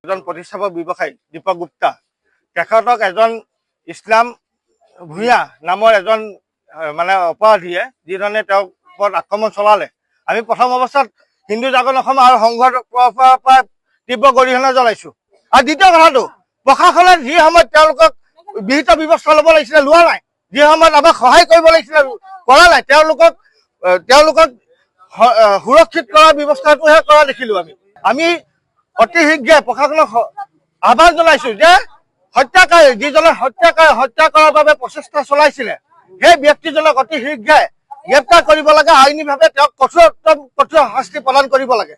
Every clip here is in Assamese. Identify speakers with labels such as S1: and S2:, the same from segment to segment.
S1: এজন প্ৰতিষ্ঠাপক ব্যৱসায়ী দীপক গুপ্তা তেখেতক এজন ইছলাম ভূঞা নামৰ এজন মানে অপৰাধীয়ে যিধৰণে তেওঁক ওপৰত আক্ৰমণ চলালে আমি প্ৰথম অৱস্থাত হিন্দু জাগৰণ অসম আৰু সংঘৰ পৰা তীব্ৰ গৰিহণা জ্বলাইছোঁ। আৰু দ্বিতীয় কথাটো প্ৰশাসনে যি সময়ত তেওঁলোকক বিহিত ব্যৱস্থা ল'ব লাগিছিলে লোৱা নাই, যি সময়ত আমাক সহায় কৰিব লাগিছিলে কৰা নাই, তেওঁলোকক সুৰক্ষিত কৰাৰ ব্যৱস্থাটোহে কৰা দেখিলোঁ। আমি অতি শীঘ্ৰে প্ৰশাসনক আহ্বান জনাইছোঁ যে হত্যাকাৰী যিজনে হত্যা কৰাৰ বাবে প্ৰচেষ্টা চলাইছিলে সেই ব্যক্তিজনক অতি শীঘ্ৰে গ্ৰেপ্তাৰ কৰিব লাগে, আইনীভাৱে তেওঁক কঠোৰ শাস্তি প্ৰদান কৰিব লাগে।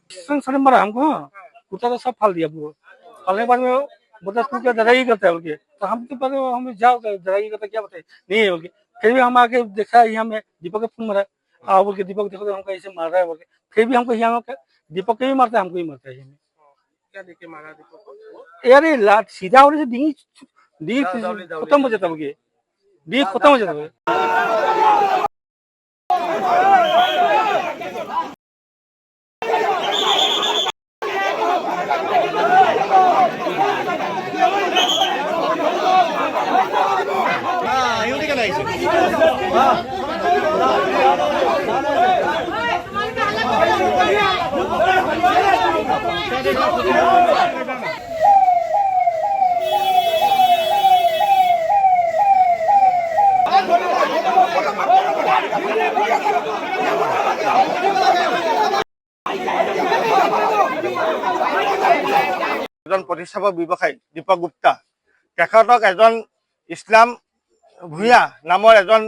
S2: सब फाल दिया फालने के बाद में बोलता तू क्या डराई करता है बोल के, तो हम तो पहले हम जाओ डराई करता क्या बताए नहीं है बोल के। फिर भी हम आके देखा यहाँ में दीपक के फोन मारा आओ बोल के, दीपक देखो हमको ऐसे मार रहा है बोल के। फिर भी हमको यहाँ दीपक के भी मारता है, हमको ही मारता है। क्या देखे मारा दीपक को? यार ये लात सीधा होने से डी खत्म हो जाता है, डी खत्म हो जाता है।
S1: এজন প্ৰতিষ্ঠাপক ব্যৱসায়ী দীপক গুপ্তা তেখেতক এজন ইছলাম ভূঞা নামৰ এজন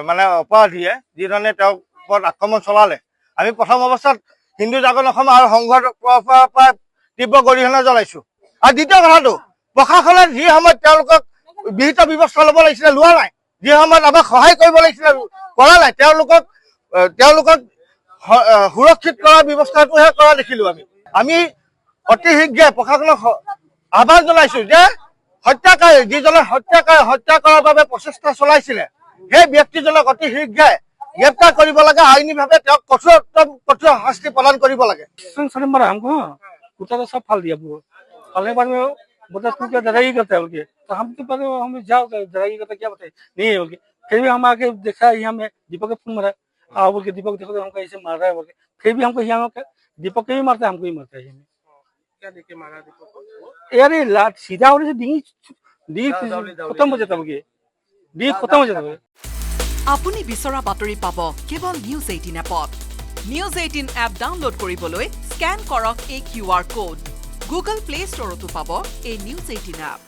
S1: মানে অপৰাধীয়ে যিধৰণে তেওঁক ওপৰত আক্ৰমণ চলালে আমি প্ৰথম অৱস্থাত হিন্দু জাগৰণ অসম আৰু সংঘৰ পৰা তীব্ৰ গৰিহণা জ্বলাইছোঁ। আৰু দ্বিতীয় কথাটো প্ৰশাসনে যি সময়ত তেওঁলোকক বিহিত ব্যৱস্থা ল'ব লাগিছিলে লোৱা নাই, যি সময়ত আমাক সহায় কৰিব লাগিছিলে কৰা নাই, তেওঁলোকক সুৰক্ষিত কৰাৰ ব্যৱস্থাটোহে কৰা দেখিলোঁ। আমি অতি শীঘ্ৰে প্ৰশাসনক আহ্বান জনাইছোঁ যে হত্যাকাৰী যিজনে হত্যা কৰাৰ বাবে প্ৰচেষ্টা চলাইছিলে সেই ব্যক্তিজনক অতি শীঘ্ৰে গ্ৰেপ্তাৰ কৰিব লাগে, আইনীভাৱে তেওঁক কঠোৰ শাস্তি প্ৰদান কৰিব লাগে।
S2: सब फाल दिया फालने के बाद में बोलता तू क्या डराई करता है बोल के, तो हम तो पहले हम जाओ डराई करता क्या बताए नहीं है बोल के। फिर भी हम आके देखा यहाँ में दीपक के फोन मारा आओ बोल के, दीपक देखो हमको ऐसे मार रहा है बोल के। फिर भी हमको यहाँ दीपक के भी मारता है, हमको ही मारता है। क्या देखे मारा दीपक को? यार ये लात सीधा होने से डी खत्म हो जाता है, डी खत्म हो जाता है।
S3: আপুনি বিচৰা বাতৰি পাব কেৱল নিউজ 18 এপত। নিউজ 18 এপ ডাউনলোড কৰিবলৈ স্ক্যান কৰক এই QR কোড। গুগল প্লে ষ্টৰতো পাব এই নিউজ 18 এপ।